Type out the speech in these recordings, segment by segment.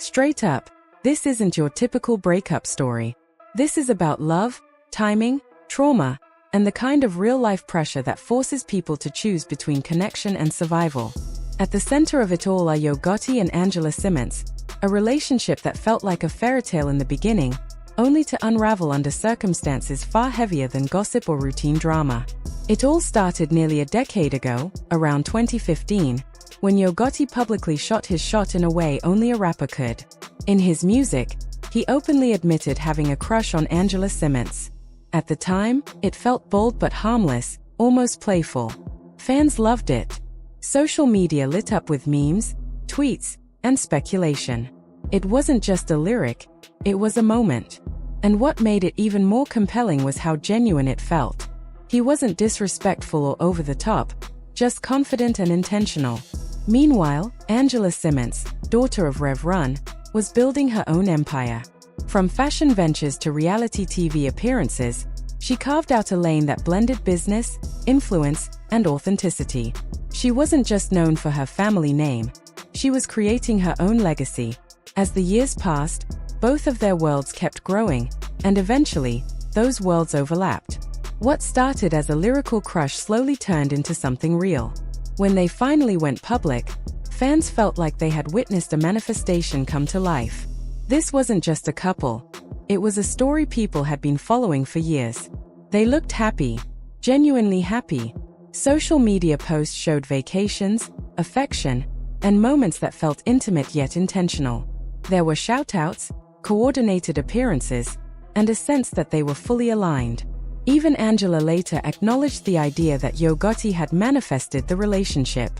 Straight up, this isn't your typical breakup story. This is about love, timing, trauma, and the kind of real-life pressure that forces people to choose between connection and survival. At the center of it all are Gotti and Angela Simmons, a relationship that felt like a fairy tale in the beginning, only to unravel under circumstances far heavier than gossip or routine drama. It all started nearly a decade ago, around 2015, when Gotti publicly shot his shot in a way only a rapper could. In his music, he openly admitted having a crush on Angela Simmons. At the time, it felt bold but harmless, almost playful. Fans loved it. Social media lit up with memes, tweets, and speculation. It wasn't just a lyric, it was a moment. And what made it even more compelling was how genuine it felt. He wasn't disrespectful or over the top, just confident and intentional. Meanwhile, Angela Simmons, daughter of Rev Run, was building her own empire. From fashion ventures to reality TV appearances, she carved out a lane that blended business, influence, and authenticity. She wasn't just known for her family name, she was creating her own legacy. As the years passed, both of their worlds kept growing, and eventually, those worlds overlapped. What started as a lyrical crush slowly turned into something real. When they finally went public, fans felt like they had witnessed a manifestation come to life. This wasn't just a couple. It was a story people had been following for years. They looked happy, genuinely happy. Social media posts showed vacations, affection, and moments that felt intimate yet intentional. There were shout-outs, coordinated appearances, and a sense that they were fully aligned. Even Angela later acknowledged the idea that Gotti had manifested the relationship.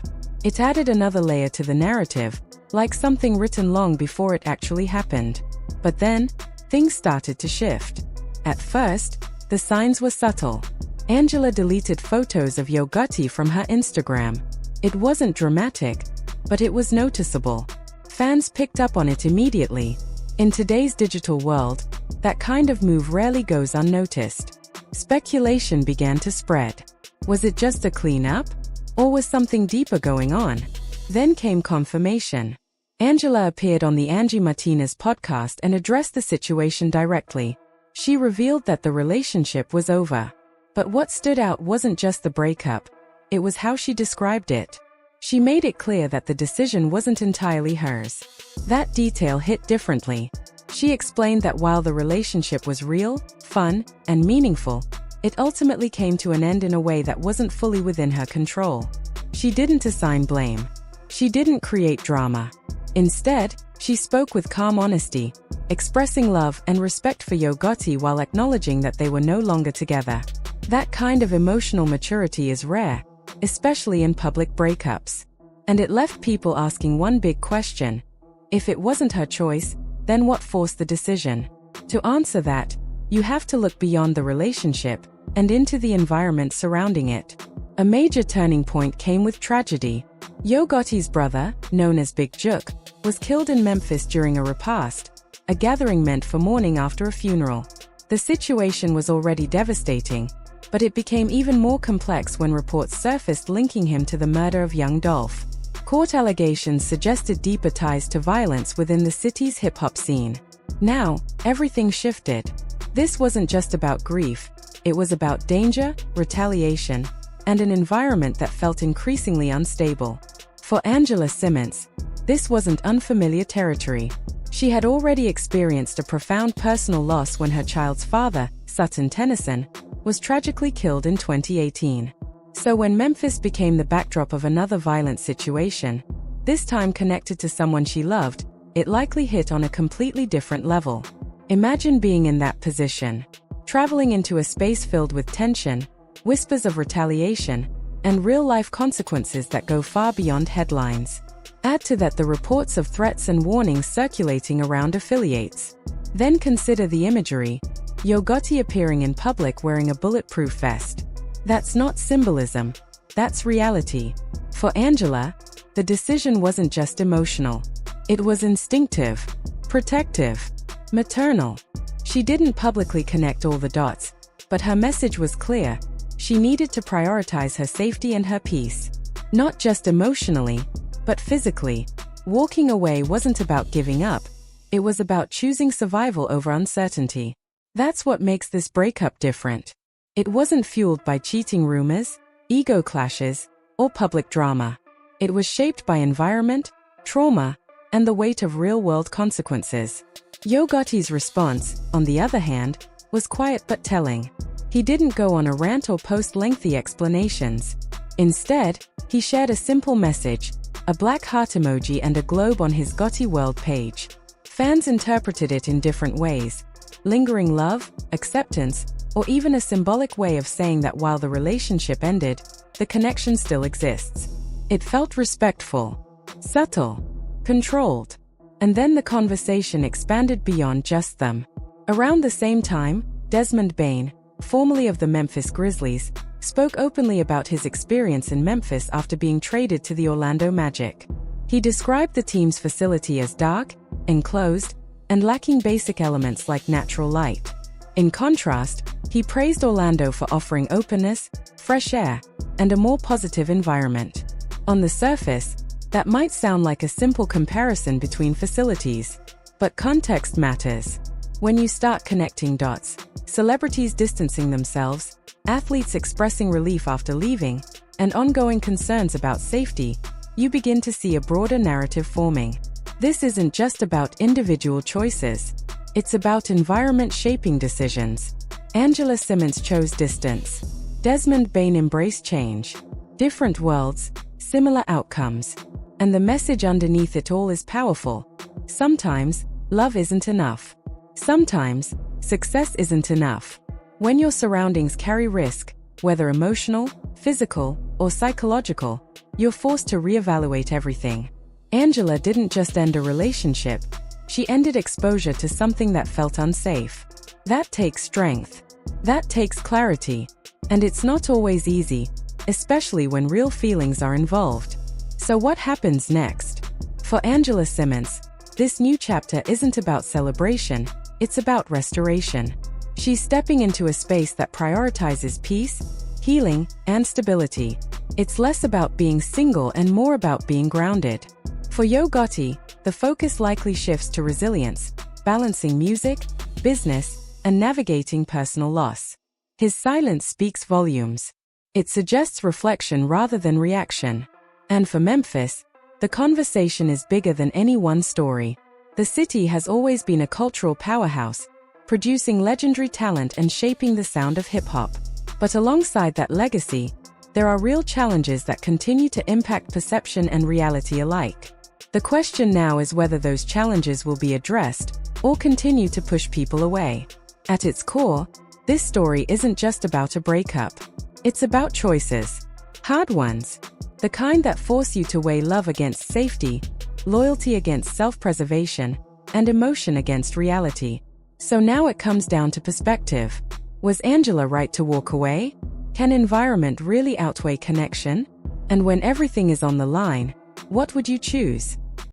It added another layer to the narrative, like something written long before it actually happened. But then, things started to shift. At first, the signs were subtle. Angela deleted photos of Gotti from her Instagram. It wasn't dramatic, but it was noticeable. Fans picked up on it immediately. In today's digital world, that kind of move rarely goes unnoticed. Speculation began to spread. Was it just a cleanup? Or was something deeper going on? Then came confirmation. Angela appeared on the Angie Martinez podcast and addressed the situation directly. She revealed that the relationship was over. But what stood out wasn't just the breakup, it was how she described it. She made it clear that the decision wasn't entirely hers. That detail hit differently. She explained that while the relationship was real, fun, and meaningful, it ultimately came to an end in a way that wasn't fully within her control. She didn't assign blame. She didn't create drama. Instead, she spoke with calm honesty, expressing love and respect for Gotti while acknowledging that they were no longer together. That kind of emotional maturity is rare, especially in public breakups. And it left people asking one big question. If it wasn't her choice, then what forced the decision? To answer that, you have to look beyond the relationship and into the environment surrounding it. A major turning point came with tragedy. Gotti's brother, known as Big Juk, was killed in Memphis during a repast, a gathering meant for mourning after a funeral. The situation was already devastating, but it became even more complex when reports surfaced linking him to the murder of young Dolph. Court allegations suggested deeper ties to violence within the city's hip-hop scene. Now, everything shifted. This wasn't just about grief, it was about danger, retaliation, and an environment that felt increasingly unstable. For Angela Simmons, this wasn't unfamiliar territory. She had already experienced a profound personal loss when her child's father, Sutton Tennyson, was tragically killed in 2018. So when Memphis became the backdrop of another violent situation, this time connected to someone she loved, it likely hit on a completely different level. Imagine being in that position, traveling into a space filled with tension, whispers of retaliation, and real-life consequences that go far beyond headlines. Add to that the reports of threats and warnings circulating around affiliates. Then consider the imagery. Gotti appearing in public wearing a bulletproof vest. That's not symbolism, that's reality. For Angela, the decision wasn't just emotional. It was instinctive, protective, maternal. She didn't publicly connect all the dots, but her message was clear. She needed to prioritize her safety and her peace. Not just emotionally, but physically. Walking away wasn't about giving up, It was about choosing survival over uncertainty. That's what makes this breakup different. It wasn't fueled by cheating rumors, ego clashes, or public drama. It was shaped by environment, trauma, and the weight of real-world consequences. Gotti's response, on the other hand, was quiet but telling. He didn't go on a rant or post lengthy explanations. Instead, he shared a simple message, a black heart emoji and a globe on his Gotti World page. Fans interpreted it in different ways: lingering love, acceptance, or even a symbolic way of saying that while the relationship ended, the connection still exists. It felt respectful, subtle, controlled. And then the conversation expanded beyond just them. Around the same time, Desmond Bane, formerly of the Memphis Grizzlies, spoke openly about his experience in Memphis after being traded to the Orlando Magic. He described the team's facility as dark, enclosed, and lacking basic elements like natural light. In contrast, he praised Orlando for offering openness, fresh air, and a more positive environment. On the surface, that might sound like a simple comparison between facilities, but context matters. When you start connecting dots, celebrities distancing themselves, athletes expressing relief after leaving, and ongoing concerns about safety, you begin to see a broader narrative forming. This isn't just about individual choices. It's about environment shaping decisions. Angela Simmons chose distance. Desmond Bane embraced change. Different worlds, similar outcomes. And the message underneath it all is powerful. Sometimes, love isn't enough. Sometimes, success isn't enough. When your surroundings carry risk, whether emotional, physical, or psychological, you're forced to reevaluate everything. Angela didn't just end a relationship, she ended exposure to something that felt unsafe. That takes strength. That takes clarity. And it's not always easy, especially when real feelings are involved. So what happens next? For Angela Simmons, this new chapter isn't about celebration, it's about restoration. She's stepping into a space that prioritizes peace, healing, and stability. It's less about being single and more about being grounded. For Gotti, the focus likely shifts to resilience, balancing music, business, and navigating personal loss. His silence speaks volumes. It suggests reflection rather than reaction. And for Memphis, the conversation is bigger than any one story. The city has always been a cultural powerhouse, producing legendary talent and shaping the sound of hip-hop. But alongside that legacy, there are real challenges that continue to impact perception and reality alike. The question now is whether those challenges will be addressed or continue to push people away. At its core, this story isn't just about a breakup. It's about choices. Hard ones. The kind that force you to weigh love against safety, loyalty against self-preservation, and emotion against reality. So now it comes down to perspective. Was Angela right to walk away? Can environment really outweigh connection? And when everything is on the line, what would you choose?